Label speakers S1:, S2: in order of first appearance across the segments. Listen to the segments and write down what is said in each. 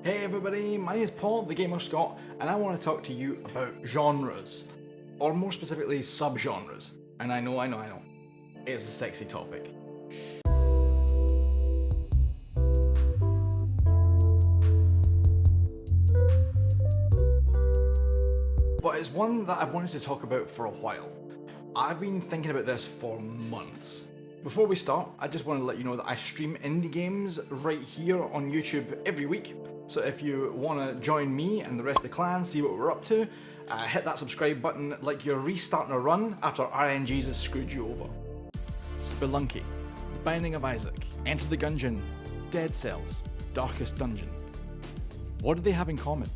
S1: Hey everybody, my name is Paul, the Gamer Scott, and I want to talk to you about genres. Or more specifically, subgenres. And I know. It's a sexy topic. But it's one that I've wanted to talk about for a while. I've been thinking about this for months. Before we start, I just want to let you know that I stream indie games right here on YouTube every week. So if you want to join me and the rest of the clan, see what we're up to, hit that subscribe button like you're restarting a run after RNGs has screwed you over. Spelunky, The Binding of Isaac, Enter the Gungeon, Dead Cells, Darkest Dungeon. What do they have in common?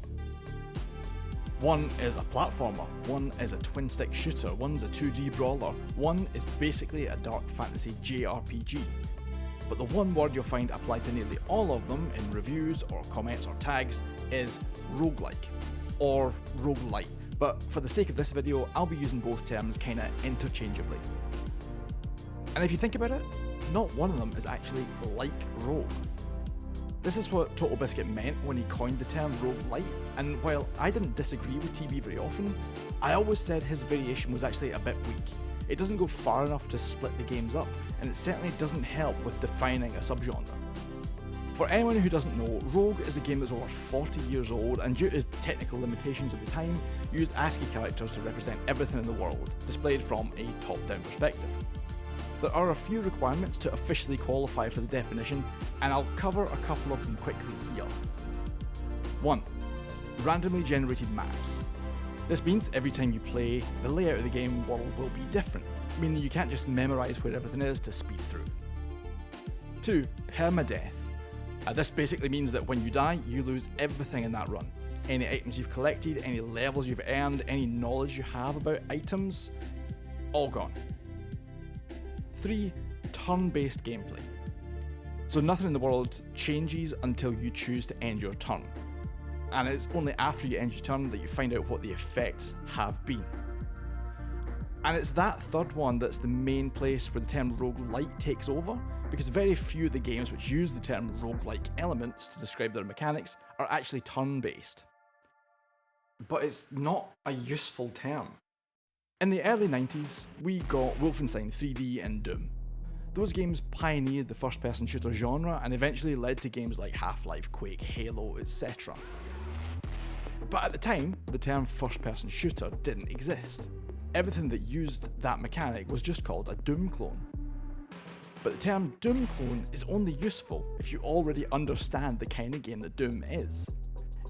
S1: One is a platformer, one is a twin-stick shooter, one's a 2D brawler, one is basically a dark fantasy JRPG. But the one word you'll find applied to nearly all of them in reviews or comments or tags is roguelike, or roguelite, but for the sake of this video I'll be using both terms kinda interchangeably. And if you think about it, not one of them is actually like Rogue. This is what Total Biscuit meant when he coined the term roguelite, and while I didn't disagree with TB very often, I always said his variation was actually a bit weak. It doesn't go far enough to split the games up, and it certainly doesn't help with defining a subgenre. For anyone who doesn't know, Rogue is a game that's over 40 years old, and due to technical limitations at the time, used ASCII characters to represent everything in the world, displayed from a top-down perspective. There are a few requirements to officially qualify for the definition, and I'll cover a couple of them quickly here. 1. Randomly generated maps. This means every time you play, the layout of the game world will be different, meaning you can't just memorise where everything is to speed through. 2. Permadeath. This basically means that when you die, you lose everything in that run. Any items you've collected, any levels you've earned, any knowledge you have about items, all gone. 3. Turn-based gameplay. So nothing in the world changes until you choose to end your turn. And it's only after you end your turn that you find out what the effects have been. And it's that third one that's the main place where the term roguelite takes over, because very few of the games which use the term roguelike elements to describe their mechanics are actually turn-based. But it's not a useful term. In the early 90s, we got Wolfenstein 3D and Doom. Those games pioneered the first-person shooter genre and eventually led to games like Half-Life, Quake, Halo, etc. But at the time, the term first-person shooter didn't exist. Everything that used that mechanic was just called a Doom clone. But the term Doom clone is only useful if you already understand the kind of game that Doom is.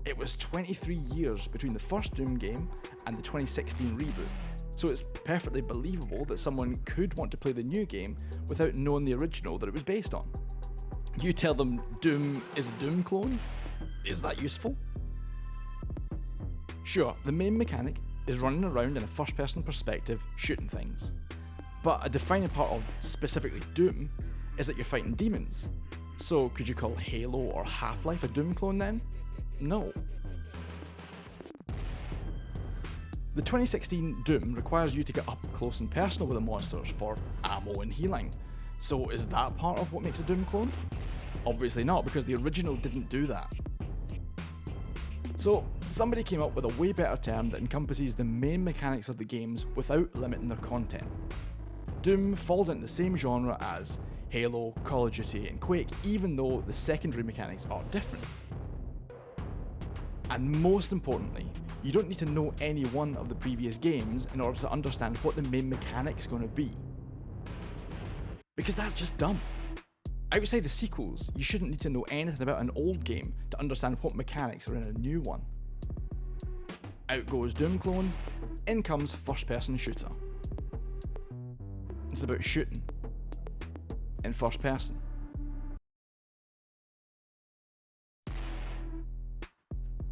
S1: It was 23 years between the first Doom game and the 2016 reboot, so it's perfectly believable that someone could want to play the new game without knowing the original that it was based on. You tell them Doom is a Doom clone? Is that useful? Sure, the main mechanic is running around in a first-person perspective shooting things. But a defining part of specifically Doom is that you're fighting demons. So could you call Halo or Half-Life a Doom clone then? No. The 2016 Doom requires you to get up close and personal with the monsters for ammo and healing. So is that part of what makes a Doom clone? Obviously not, because the original didn't do that. So somebody came up with a way better term that encompasses the main mechanics of the games without limiting their content. Doom falls into the same genre as Halo, Call of Duty and Quake, even though the secondary mechanics are different. And most importantly, you don't need to know any one of the previous games in order to understand what the main mechanic is going to be. Because that's just dumb. Outside the sequels, you shouldn't need to know anything about an old game to understand what mechanics are in a new one. Out goes Doom clone, in comes first person shooter. It's about shooting. In first person.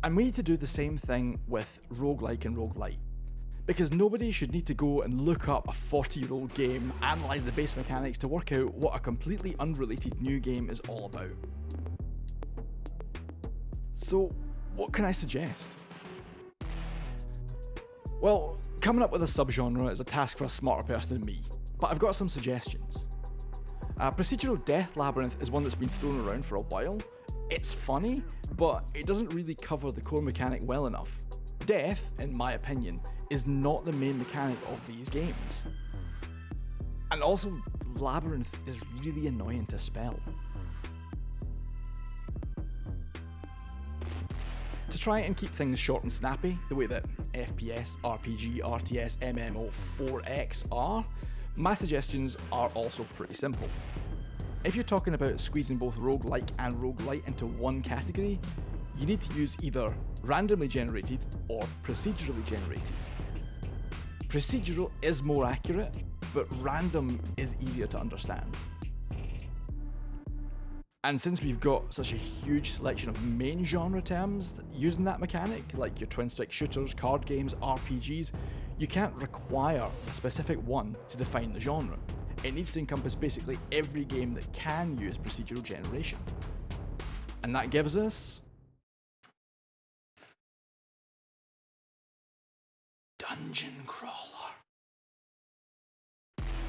S1: And we need to do the same thing with roguelike and roguelite. Because nobody should need to go and look up a 40-year-old game, analyse the base mechanics to work out what a completely unrelated new game is all about. So, what can I suggest? Well, coming up with a subgenre is a task for a smarter person than me, but I've got some suggestions. Procedural Death Labyrinth is one that's been thrown around for a while. It's funny, but it doesn't really cover the core mechanic well enough. Death, in my opinion, is not the main mechanic of these games. And also, Labyrinth is really annoying to spell. To try and keep things short and snappy, the way that FPS, RPG, RTS, MMO, 4X are, my suggestions are also pretty simple. If you're talking about squeezing both roguelike and roguelite into one category, you need to use either randomly generated or procedurally generated. Procedural is more accurate, but random is easier to understand. And since we've got such a huge selection of main genre terms using that mechanic, like your twin-stick shooters, card games, RPGs, you can't require a specific one to define the genre. It needs to encompass basically every game that can use procedural generation. And that gives us Dungeon Crawler.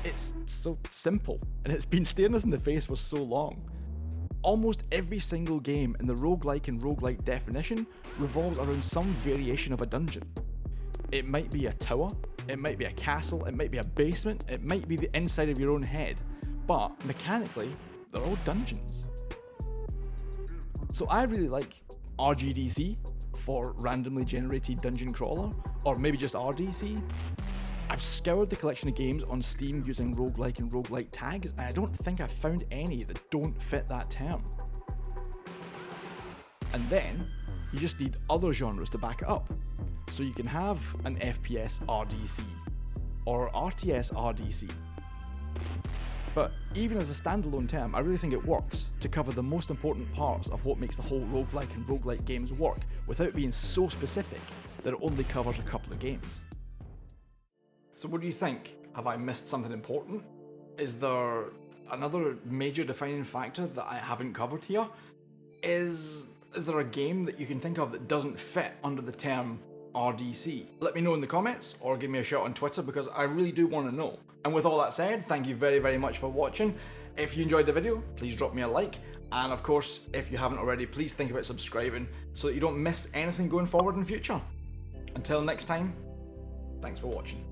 S1: It's so simple, and it's been staring us in the face for so long. Almost every single game in the roguelike and roguelite definition revolves around some variation of a dungeon. It might be a tower, it might be a castle, it might be a basement, it might be the inside of your own head, but mechanically, they're all dungeons. So I really like RGDC for randomly generated dungeon crawler, or maybe just RDC. I've scoured the collection of games on Steam using roguelike and roguelite tags, and I don't think I've found any that don't fit that term. And then, you just need other genres to back it up. So you can have an FPS RDC, or RTS RDC. But even as a standalone term, I really think it works to cover the most important parts of what makes the whole roguelike and roguelite games work, without being so specific that it only covers a couple of games. So what do you think? Have I missed something important? Is there another major defining factor that I haven't covered here? Is there a game that you can think of that doesn't fit under the term RDC? Let me know in the comments, or give me a shout on Twitter, because I really do want to know. And with all that said, thank you very, very much for watching. If you enjoyed the video, please drop me a like. And of course, if you haven't already, please think about subscribing so that you don't miss anything going forward in the future. Until next time, thanks for watching.